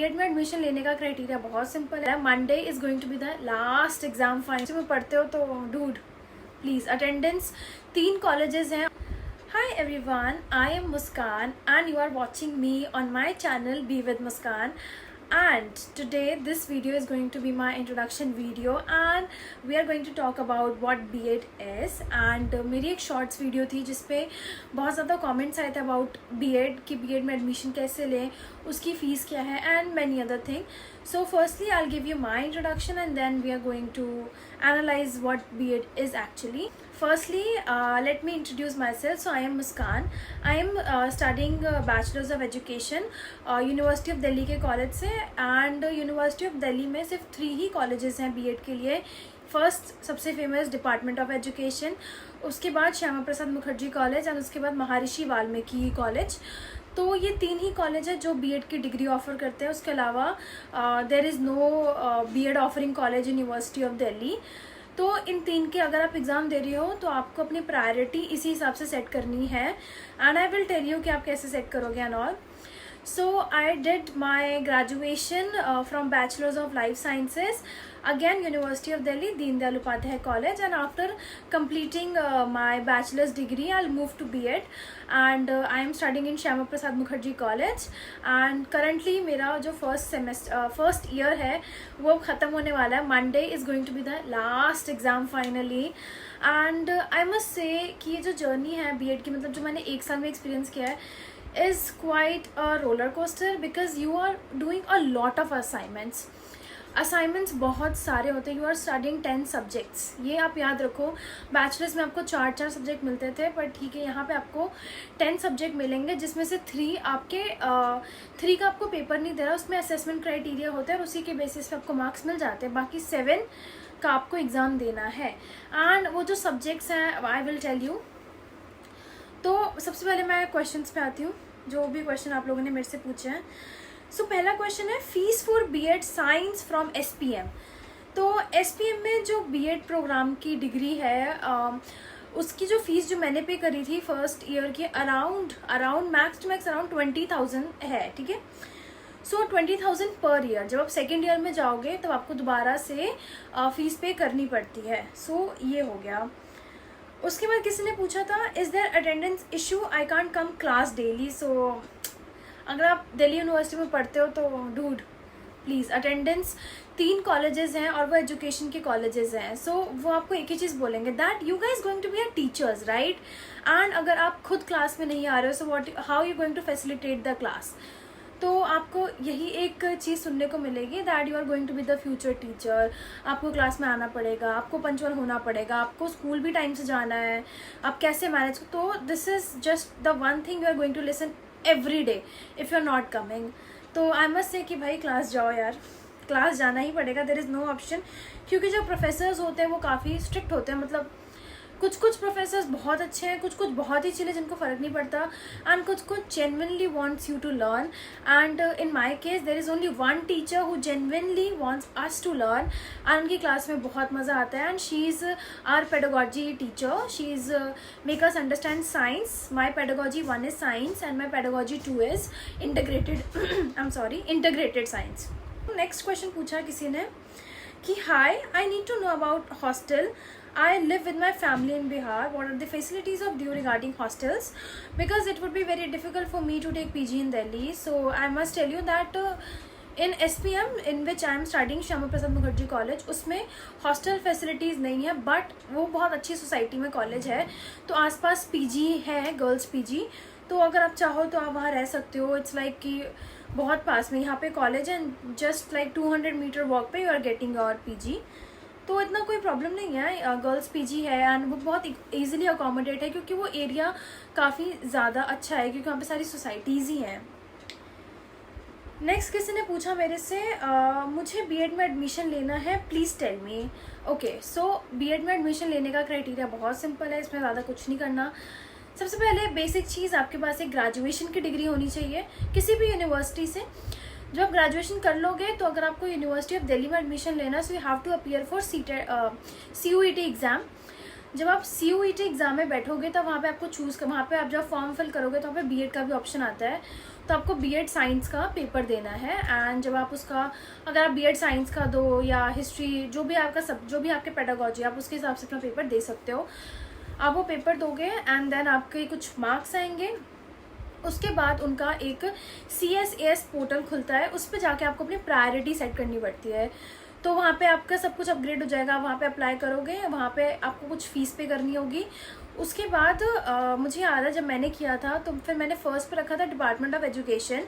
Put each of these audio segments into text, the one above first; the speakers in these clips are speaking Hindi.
बीएड में एडमिशन लेने का क्राइटेरिया बहुत सिंपल है। Monday is going to be the last exam final. में पढ़ते हो तो डूड प्लीज अटेंडेंस 3 कॉलेजेस हैं। Hi everyone, I am Muskan and you are watching me on my channel Be With Muskan, and today this video is going to be my introduction video and we are going to talk about what B.Ed is। and मेरी एक shorts video थी जिसपे बहुत ज़्यादा comments आए थे about B.Ed कि B.Ed में admission कैसे लें, उसकी फ़ीस क्या है and many other thing। So firstly I'll give you my introduction and then we are going to analyze what B.Ed is actually। Firstly, let me introduce myself. So I am Muskan. I am studying Bachelor's of Education University of Delhi के कॉलेज से। and University of Delhi में सिर्फ 3 ही कॉलेजेस हैं B.Ed के लिए। फर्स्ट सबसे फेमस डिपार्टमेंट ऑफ एजुकेशन, उसके बाद श्यामा प्रसाद मुखर्जी कॉलेज एंड उसके बाद महर्षि वाल्मीकि कॉलेज। तो ये 3 ही कॉलेज है जो B.Ed की डिग्री ऑफर करते हैं। उसके अलावा there is no B.Ed offering college university of Delhi. तो इन 3 के अगर आप एग्ज़ाम दे रही हो तो आपको अपनी प्रायोरिटी इसी हिसाब से सेट करनी है and I will tell you कि आप कैसे सेट करोगे and all. So I did my graduation from Bachelor's of Life Sciences, again University of Delhi, Deen Dayal Upadhyay College, and after completing my bachelor's degree I'll move to B.Ed and I am studying in Shyama Prasad Mukherjee College and currently मेरा जो first year है वो ख़त्म होने वाला है। Monday is going to be the last exam finally and I must say कि ये जो journey है B.Ed की, मतलब जो मैंने 1 साल में experience किया है is quite a roller coaster because you are doing a lot of assignments बहुत सारे होते हैं। you are studying 10 subjects। ये आप याद रखो, बैचलर्स में आपको 4 सब्जेक्ट मिलते थे पर ठीक है यहाँ पे आपको 10 सब्जेक्ट मिलेंगे जिसमें से 3 आपके 3 का आपको पेपर नहीं दे रहा, उसमें असेसमेंट क्राइटेरिया होता है और उसी के बेसिस पे आपको मार्क्स मिल जाते हैं। बाकी 7 का आपको एग्ज़ाम देना है एंड वो जो सब्जेक्ट्स हैं आई विल टेल यू। तो सबसे पहले मैं क्वेश्चंस पे आती हूँ, जो भी क्वेश्चन आप लोगों ने मेरे से पूछे हैं। सो पहला क्वेश्चन है fees for B.Ed science from SPM। तो SPM में जो B.Ed प्रोग्राम की डिग्री है उसकी जो फीस जो मैंने पे करी थी फर्स्ट ईयर की around max two max around 20,000 है, ठीक है। सो 20,000 पर ईयर। जब आप सेकेंड ईयर में जाओगे तब आपको दोबारा से फीस पे करनी पड़ती है। सो ये हो गया। उसके बाद किसी ने पूछा था is there attendance issue, I can't come class daily. So अगर आप दिल्ली यूनिवर्सिटी में पढ़ते हो तो डूड प्लीज़ अटेंडेंस 3 कॉलेजेस हैं और वो एजुकेशन के कॉलेजेस हैं। सो वो आपको एक ही चीज़ बोलेंगे that you guys going to be a teachers right, and अगर आप खुद क्लास में नहीं आ रहे हो so what how you going to facilitate the class. तो आपको यही एक चीज़ सुनने को मिलेगी that you are going to be the future teacher. आपको क्लास में आना पड़ेगा, आपको पंचुअल होना पड़ेगा, आपको स्कूल भी टाइम से जाना है, आप कैसे मैनेज। तो this is just the one thing you are going to listen every day if you are not coming. तो आई मस्ट से कि भाई क्लास जाओ यार, क्लास जाना ही पड़ेगा, देयर इज़ नो ऑप्शन। क्योंकि जो प्रोफेसर्स होते हैं वो काफ़ी स्ट्रिक्ट होते हैं, मतलब कुछ प्रोफेसर्स बहुत अच्छे हैं, कुछ बहुत ही चिल्ले जिनको फ़र्क नहीं पड़ता, एंड कुछ genuinely wants you to learn. And in my case there is only one teacher who genuinely wants us to learn and उनकी क्लास में बहुत मज़ा आता है। And she is our pedagogy teacher, she is make us understand science. My pedagogy 1 is science and my pedagogy 2 is integrated science. Next question पूछा किसी ने कि hi I need to know about hostel, I live with my family in Bihar. What are the facilities of due regarding hostels? Because it would be very difficult for me to take PG in Delhi. So I must tell you that in SPM, in which I am studying Shyama Prasad Mukherjee college, उसमें हॉस्टल फैसिलिटीज़ नहीं है बट वो बहुत अच्छी सोसाइटी में कॉलेज है। तो आसपास PG है, गर्ल्स PG। तो अगर आप चाहो तो आप वहाँ रह सकते हो। इट्स लाइक कि बहुत पास में यहाँ पे कॉलेज है, जस्ट लाइक 200 मीटर वॉक पे you are getting your PG। तो इतना कोई प्रॉब्लम नहीं है, गर्ल्स PG है एंड वो बहुत ईजिली अकोमोडेट है क्योंकि वो एरिया काफ़ी ज़्यादा अच्छा है क्योंकि वहाँ पे सारी सोसाइटीज़ ही हैं। नेक्स्ट किसी ने पूछा मेरे से मुझे B.Ed में एडमिशन लेना है, please tell me. Okay, so B.Ed में एडमिशन लेने का क्राइटेरिया बहुत सिंपल है, इसमें ज़्यादा कुछ नहीं करना। सबसे पहले बेसिक चीज़ आपके पास एक ग्रेजुएशन की डिग्री होनी चाहिए किसी भी यूनिवर्सिटी से। जब आप ग्रेजुएशन कर लोगे तो अगर आपको यूनिवर्सिटी ऑफ दिल्ली में एडमिशन लेना so you have to appear for CUET exam. जब आप CUET एग्ज़ाम में बैठोगे तब वहाँ पे आपको चूज़ कर, वहाँ पे आप जब फॉर्म फिल करोगे तो वहाँ पे B.Ed का भी ऑप्शन आता है। तो आपको बीएड साइंस का पेपर देना है। एंड जब आप उसका, अगर आप बीएड साइंस का दो या हिस्ट्री, जो भी आपके पेडागोजी, आप उसके हिसाब से अपना पेपर दे सकते हो। आप वो पेपर दोगे एंड देन आपके कुछ मार्क्स आएंगे। उसके बाद उनका एक CSAS पोर्टल खुलता है, उस पर जाके आपको अपनी प्रायोरिटी सेट करनी पड़ती है। तो वहाँ पे आपका सब कुछ अपग्रेड हो जाएगा, वहाँ पे अप्लाई करोगे, वहाँ पे आपको कुछ फ़ीस पे करनी होगी। उसके बाद मुझे याद है जब मैंने किया था तो फिर मैंने फर्स्ट पे रखा था डिपार्टमेंट ऑफ एजुकेशन,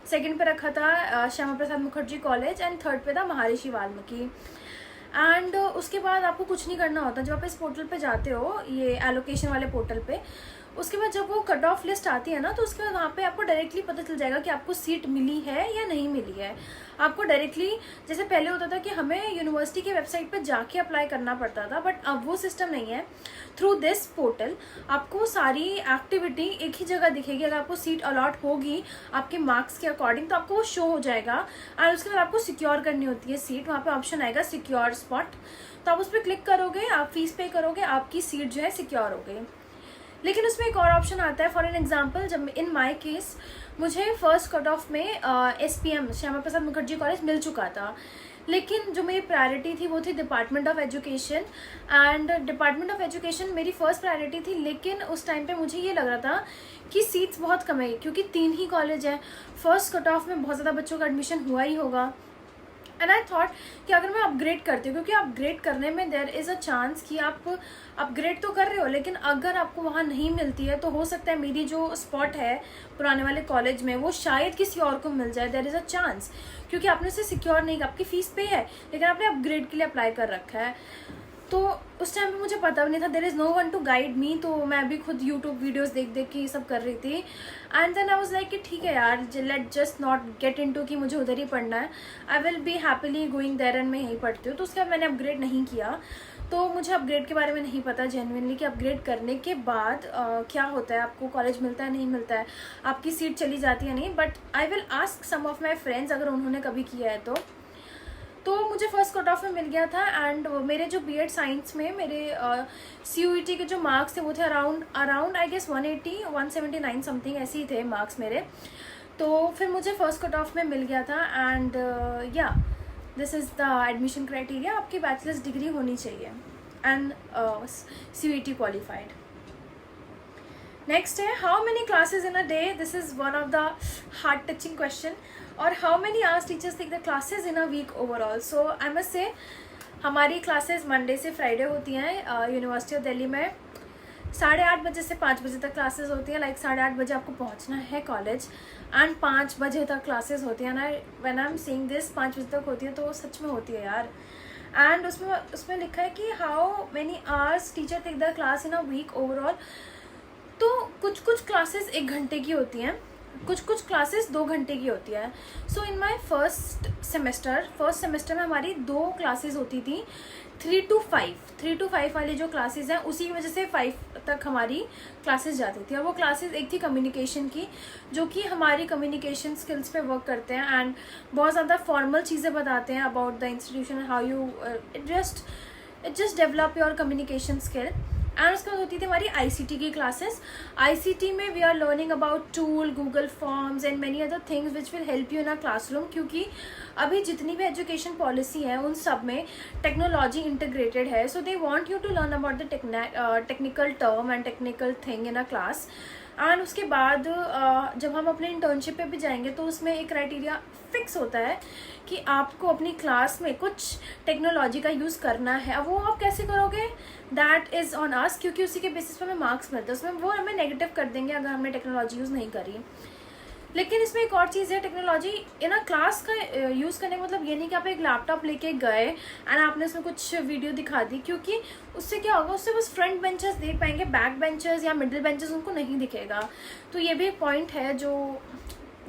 सेकंड पे रखा था Shyama Prasad Mukherjee college and third पे था महर्षि वाल्मीकि। एंड उसके बाद आपको कुछ नहीं करना होता। जब आप इस पोर्टल पे जाते हो, ये एलोकेशन वाले पोर्टल पे, उसके बाद जब वो कट ऑफ लिस्ट आती है ना, तो उसके बाद वहाँ पे आपको डायरेक्टली पता चल जाएगा कि आपको सीट मिली है या नहीं मिली है। आपको डायरेक्टली, जैसे पहले होता था कि हमें यूनिवर्सिटी के वेबसाइट पे जाके अप्लाई करना पड़ता था, बट अब वो सिस्टम नहीं है। थ्रू दिस पोर्टल आपको सारी एक्टिविटी एक ही जगह दिखेगी। अगर आपको सीट अलॉट होगी आपके मार्क्स के अकॉर्डिंग तो आपको वो शो हो जाएगा। और उसके बाद आपको सिक्योर करनी होती है सीट, वहाँ पे ऑप्शन आएगा सिक्योर स्पॉट, तो आप उस पर क्लिक करोगे, आप फीस पे करोगे, आपकी सीट जो है सिक्योर हो गई। लेकिन उसमें एक और ऑप्शन आता है। फॉर एन एग्जाम्पल, जब इन माई केस मुझे फर्स्ट कट ऑफ में SPM श्यामा प्रसाद मुखर्जी कॉलेज मिल चुका था, लेकिन जो मेरी प्रायोरिटी थी वो थी department of education. And department of education मेरी फर्स्ट प्रायोरिटी थी, लेकिन उस टाइम पे मुझे ये लग रहा था कि सीट्स बहुत कम है, क्योंकि 3 ही कॉलेज है। फर्स्ट कट ऑफ में बहुत ज़्यादा बच्चों का एडमिशन हुआ ही होगा। एंड आई थॉट कि अगर मैं अपग्रेड करती हूँ, क्योंकि अपग्रेड करने में देयर इज़ अ चांस कि आप अपग्रेड तो कर रहे हो, लेकिन अगर आपको वहाँ नहीं मिलती है तो हो सकता है मेरी जो स्पॉट है पुराने वाले कॉलेज में वो शायद किसी और को मिल जाए। देयर इज़ अ चांस, क्योंकि आपने उसे सिक्योर नहीं, आपकी फ़ीस पे है लेकिन आपने अपग्रेड के लिए अप्लाई कर रखा है। तो उस टाइम पे मुझे पता भी नहीं था, there is no one to guide me, तो मैं भी खुद यूट्यूब वीडियोस देख देख के ये सब कर रही थी। And then I was like कि ठीक है यार, let just not get into कि मुझे उधर ही पढ़ना है, I will be happily going there and मैं यहीं पढ़ती हूँ। तो उसके बाद मैंने अपग्रेड नहीं किया। तो मुझे अपग्रेड के बारे में नहीं पता जेन्युइनली कि अपग्रेड करने के बाद क्या होता है, आपको कॉलेज मिलता है नहीं मिलता है, आपकी सीट चली जाती है नहीं। But I will ask some of my friends अगर उन्होंने कभी किया है तो मुझे फर्स्ट कट ऑफ में मिल गया था। एंड मेरे जो बीएड साइंस में मेरे CUET के जो मार्क्स थे वो थे अराउंड आई गेस 180 179 समथिंग ऐसे ही थे मार्क्स मेरे। तो फिर मुझे फर्स्ट कट ऑफ में मिल गया था। And yeah this is the admission criteria, आपकी बैचलर्स डिग्री होनी चाहिए एंड CUET क्वालिफाइड। नेक्स्ट है how many classes in a day. This is one of the heart touching question. और how many hours teachers take the classes in a week overall. So I must say हमारी क्लासेस मंडे से फ्राइडे होती हैं यूनिवर्सिटी ऑफ दिल्ली में। 8:30 बजे से 5 बजे तक क्लासेस होती हैं। लाइक 8:30 बजे आपको पहुंचना है कॉलेज एंड 5 बजे तक क्लासेस होती हैं। ना when I am saying this 5 बजे तक होती है तो सच में होती है यार। एंड उसमें लिखा है कि how many hours teacher take the class in a week overall. तो कुछ क्लासेस 1 घंटे की होती हैं, कुछ क्लासेस 2 घंटे की होती है। सो इन माई फर्स्ट सेमेस्टर में हमारी 2 क्लासेस होती थी 3 to 5 वाली जो क्लासेस हैं उसी की वजह से 5 तक हमारी क्लासेस जाती थी। और वो क्लासेस एक थी कम्युनिकेशन की, जो कि हमारी कम्युनिकेशन स्किल्स पे वर्क करते हैं एंड बहुत ज़्यादा फॉर्मल चीज़ें बताते हैं about the institution, how you it just develop your communication skill. And उसके बाद होती थी हमारी ICT की क्लासेस। ICT में we are learning about tool, Google forms and many other things which will help you in a classroom, क्योंकि अभी जितनी भी एजुकेशन पॉलिसी है उन सब में टेक्नोलॉजी इंटीग्रेटेड है। So they want you to learn about the technical term and technical thing in a class. And उसके बाद जब हम अपने इंटर्नशिप पे भी जाएंगे तो उसमें एक क्राइटेरिया फिक्स होता है कि आपको अपनी क्लास में कुछ टेक्नोलॉजी का यूज़ करना है। अब वो आप कैसे करोगे, दैट इज़ ऑन अस, क्योंकि उसी के बेसिस पे हमें मार्क्स मिलते हैं। उसमें वो हमें नेगेटिव कर देंगे अगर हमने टेक्नोलॉजी यूज़ नहीं करी। लेकिन इसमें एक और चीज़ है, टेक्नोलॉजी इन अ क्लास का यूज़ करने का मतलब ये नहीं कि आप एक लैपटॉप लेके गए एंड आपने उसमें कुछ वीडियो दिखा दी, क्योंकि उससे क्या होगा, उससे बस फ्रंट बेंचर्स देख पाएंगे, बैक बेंचर्स या मिडिल बेंचर्स उनको नहीं दिखेगा। तो ये भी एक पॉइंट है जो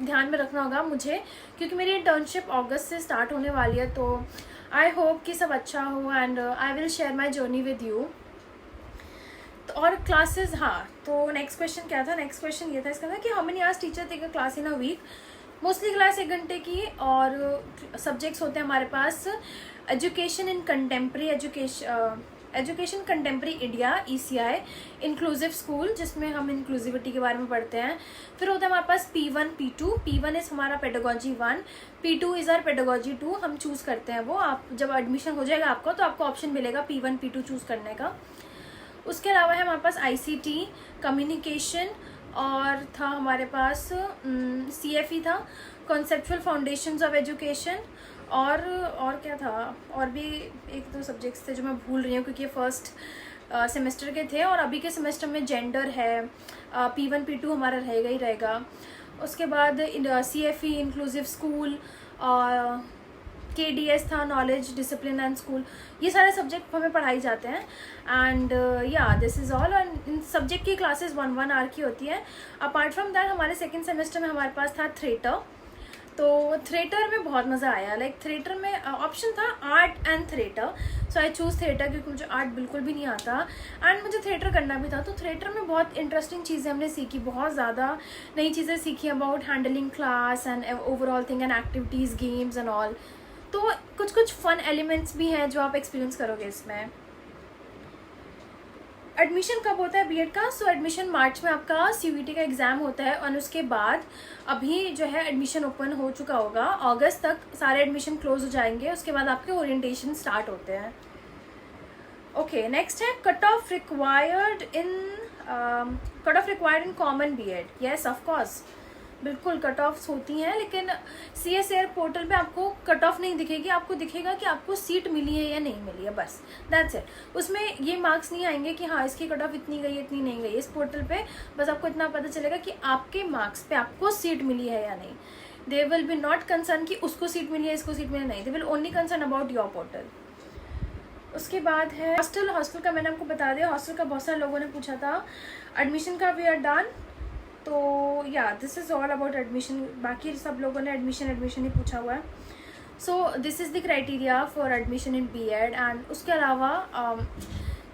ध्यान में रखना होगा मुझे, क्योंकि मेरी इंटर्नशिप अगस्त से स्टार्ट होने वाली है। तो आई होप कि सब अच्छा हो and I will share my journey with you. और क्लासेस, हाँ, तो नेक्स्ट क्वेश्चन क्या था, नेक्स्ट क्वेश्चन ये था इसका था कि how many hours teacher take a class in a week. Mostly class 1 घंटे की, और सब्जेक्ट्स होते हैं हमारे पास education in contemporary education, education contemporary India ECI inclusive school, जिसमें हम इंक्लूसिविटी के बारे में पढ़ते हैं। फिर होता है हमारे पास P1 P2। P1 इज़ हमारा pedagogy 1, P2 is our pedagogy 2। हम चूज़ करते हैं वो, आप जब एडमिशन हो जाएगा आपका तो आपको ऑप्शन मिलेगा P1 P2 चूज़ करने का। उसके अलावा है हमारे पास ICT, कम्युनिकेशन, और था हमारे पास CFE था, कॉन्सेप्चुअल फाउंडेशंस ऑफ एजुकेशन, और क्या था, और भी एक दो सब्जेक्ट्स थे जो मैं भूल रही हूँ क्योंकि ये फर्स्ट सेमेस्टर के थे, और अभी के सेमेस्टर में जेंडर है, P1 P2 हमारा रहेगा ही रहेगा। उसके बाद CFE इंक्लूसिव स्कूल, KDS था, नॉलेज डिसिप्लिन एंड स्कूल। ये सारे सब्जेक्ट हमें पढ़ाई जाते हैं। And yeah this is all. And in subject की क्लासेस 1 आवर की होती है। अपार्ट फ्रॉम दैट हमारे सेकेंड सेमेस्टर में हमारे पास था थिएटर। तो थिएटर में बहुत मज़ा आया। लाइक थिएटर में ऑप्शन था art and theatre, so I choose theatre क्योंकि मुझे आर्ट बिल्कुल भी नहीं आता एंड मुझे थिएटर करना भी था। तो थिएटर में बहुत इंटरेस्टिंग चीज़ें हमने सीखी, बहुत ज़्यादा नई चीज़ें सीखी about handling class and overall thing and activities, games and all. तो कुछ फन एलिमेंट्स भी हैं जो आप एक्सपीरियंस करोगे इसमें। एडमिशन कब होता है बीएड का? सो एडमिशन मार्च में आपका CUET का एग्ज़ाम होता है, और उसके बाद अभी जो है एडमिशन ओपन हो चुका होगा। अगस्त तक सारे एडमिशन क्लोज हो जाएंगे, उसके बाद आपके ओरिएंटेशन स्टार्ट होते हैं। ओके, नेक्स्ट है cut off required in common BEd. Yes of course, बिल्कुल कट ऑफ्स होती हैं, लेकिन CSAR पोर्टल पे आपको कट ऑफ नहीं दिखेगी, आपको दिखेगा कि आपको सीट मिली है या नहीं मिली है, बस दैट्स इट। उसमें ये मार्क्स नहीं आएंगे कि हाँ इसकी कट ऑफ इतनी गई इतनी नहीं गई। इस पोर्टल पे बस आपको इतना पता चलेगा कि आपके मार्क्स पे आपको सीट मिली है या नहीं। They will be not concern कि उसको सीट मिली है इसको सीट मिली नहीं, they will only concern about your portal. उसके बाद है हॉस्टल का मैंने आपको बता दिया। हॉस्टल का बहुत सारे लोगों ने पूछा था। एडमिशन का वी आर डन। तो yeah this is all about admission. बाकी सब लोगों ने एडमिशन ही पूछा हुआ है। So this is the criteria for admission in BEd. And उसके अलावा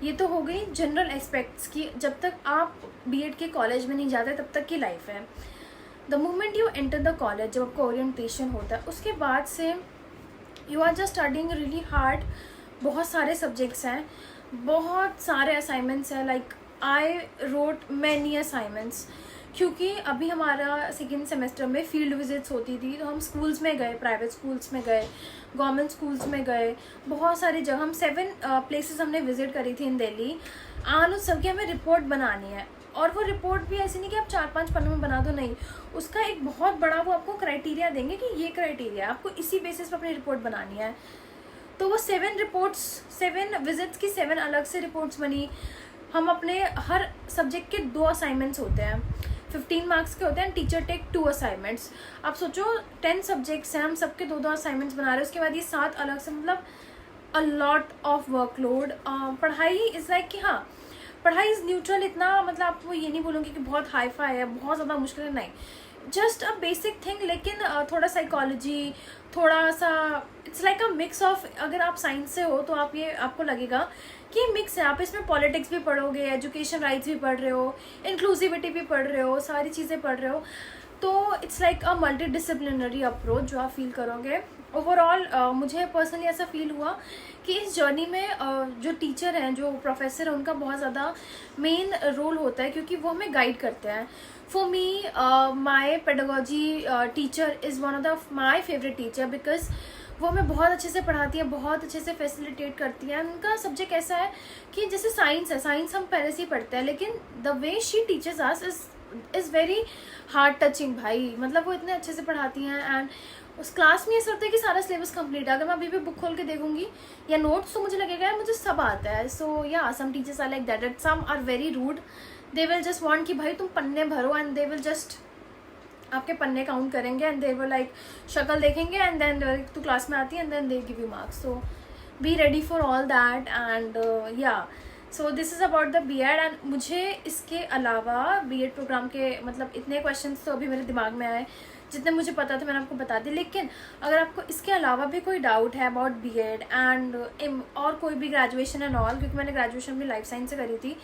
ये तो हो गई जनरल एस्पेक्ट्स की, जब तक आप बीएड के कॉलेज में नहीं जाते तब तक की लाइफ है। The moment you enter the college, जब आपका ओरिएंटेशन होता है, उसके बाद से you are just studying really hard. बहुत सारे सब्जेक्ट्स हैं, बहुत सारे असाइनमेंट्स हैं। Like I wrote many assignments, क्योंकि अभी हमारा सेकेंड सेमेस्टर में फील्ड विजिट्स होती थी, तो हम स्कूल्स में गए, प्राइवेट स्कूल्स में गए, गवर्नमेंट स्कूल्स में गए, बहुत सारी जगह। हम 7 प्लेसेस हमने विजिट करी थी इन दिल्ली। उस सबकी हमें रिपोर्ट बनानी है, और वो रिपोर्ट भी ऐसी नहीं कि आप 4-5 पन्नों में बना दो, नहीं, उसका एक बहुत बड़ा वो आपको क्राइटेरिया देंगे कि ये क्राइटेरिया आपको इसी बेसिस पर अपनी रिपोर्ट बनानी है। तो वो 7 रिपोर्ट्स, 7 विजिट्स की 7 अलग से रिपोर्ट्स बनी। हम अपने हर सब्जेक्ट के 2 असाइनमेंट्स होते हैं, 15 मार्क्स के होते हैं। Teacher take 2 assignments. आप सोचो 10 सब्जेक्ट्स हैं, हम सबके 2-2 असाइनमेंट्स बना रहे हैं। उसके बाद ये 7 अलग से, मतलब अ लॉट ऑफ वर्कलोड। पढ़ाई इज़ लाइक कि हाँ, पढ़ाई इज़ न्यूट्रल। इतना मतलब आपको ये नहीं बोलूँगी कि बहुत हाई फाई है, बहुत ज़्यादा मुश्किल है, नहीं, जस्ट अ बेसिक थिंग। लेकिन थोड़ा साइकोलॉजी, थोड़ा सा it's like a mix of. अगर आप साइंस से हो तो आप ये आपको लगेगा कि मिक्स है। आप इसमें पॉलिटिक्स भी पढ़ोगे, एजुकेशन राइट्स भी पढ़ रहे हो, इंक्लूसिविटी भी पढ़ रहे हो, सारी चीज़ें पढ़ रहे हो। तो it's like a multi disciplinary approach जो आप फील करोगे। ओवरऑल मुझे पर्सनली ऐसा फील हुआ कि इस जर्नी में जो टीचर हैं, जो प्रोफेसर हैं, उनका बहुत ज़्यादा मेन रोल होता है, क्योंकि वो हमें गाइड करते हैं। For me my pedagogy teacher is one of the my favourite teacher, because वो हमें बहुत अच्छे से पढ़ाती है, बहुत अच्छे से फैसिलिटेट करती है। उनका सब्जेक्ट ऐसा है कि जैसे साइंस है, साइंस हम पहले से ही पढ़ते हैं, लेकिन the way she teachers us is very heart touching भाई। मतलब वो इतने अच्छे से पढ़ाती हैं। एंड उस क्लास में ऐसा होता है कि सारा सिलेबस कंप्लीट है। अगर मैं अभी भी बुक खोल के देखूंगी या नोट्स, तो मुझे लगेगा यार मुझे सब आता है। So yeah some teachers are like that, and some are very rude. They will just want कि भाई तुम पन्ने भरो, एंड दे विल जस्ट आपके पन्ने काउंट करेंगे, एंड दे विल लाइक शक्ल देखेंगे, एंड देन तू क्लास में आती है, and then they give you marks. So be ready for all that. And yeah so this is about the B Ed. And मुझे इसके अलावा बीएड प्रोग्राम के मतलब इतने क्वेश्चंस तो अभी मेरे दिमाग में आए, जितने मुझे पता थे मैंने आपको बता दी। लेकिन अगर आपको इसके अलावा भी कोई डाउट है अबाउट बीएड एंड और कोई भी ग्रेजुएशन एंड ऑल, क्योंकि मैंने ग्रेजुएशन भी लाइफ साइंस से करी थी,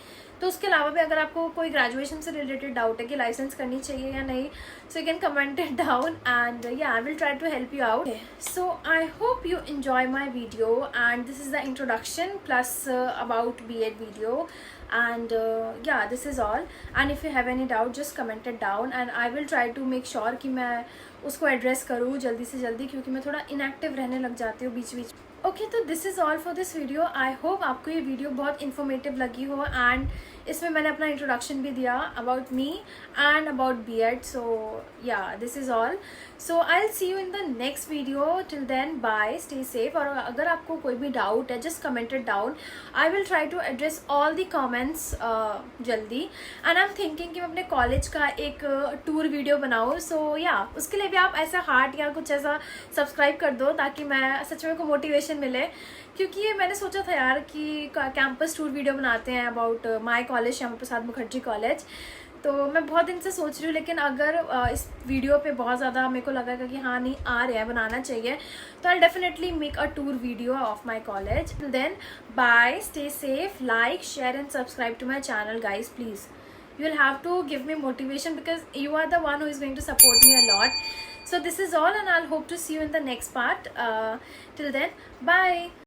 तो उसके अलावा भी अगर आपको कोई ग्रेजुएशन से रिलेटेड डाउट है कि लाइसेंस करनी चाहिए या नहीं, so you can comment it down and yeah I will try to help you out. So I hope you enjoy my video, and this is the introduction plus about B.Ed video, and yeah, this is all. And if you have any doubt, just comment it down and I will try to make sure कि मैं उसको एड्रेस करूँ जल्दी से जल्दी, क्योंकि मैं थोड़ा इनएक्टिव रहने लग जाती हूँ बीच बीच. ओके, तो this is all for this video. I hope आपको ये वीडियो बहुत इन्फॉर्मेटिव लगी हो, एंड इसमें मैंने अपना इंट्रोडक्शन भी दिया about me and about B.Ed. So yeah, this is all. So I will see you in the next video. Till then bye, stay safe. और अगर आपको कोई भी डाउट है, just comment it down. I will try to address all the comments जल्दी. एंड आई एम थिंकिंग कि मैं अपने कॉलेज का एक टूर वीडियो बनाऊँ. सो या, उसके लिए भी आप ऐसा हार्ट या कुछ ऐसा सब्सक्राइब कर दो, ताकि मैं सच में को मोटिवेशन मिले. क्योंकि ये मैंने सोचा था यार कि कैंपस टूर वीडियो बनाते हैं about my college, Shyama Prasad Mukherjee college. तो मैं बहुत दिन से सोच रही हूँ, लेकिन अगर इस वीडियो पे बहुत ज़्यादा मेरे को लगेगा कि हाँ नहीं आ रहा है, बनाना चाहिए, तो I definitely make a tour video of my college. Then bye, stay safe, like, share and subscribe to my channel guys, please. You will have to give me motivation because you are the one who is going to support me a lot. So this is all, and I'll hope to see you in the next part. Till then, bye.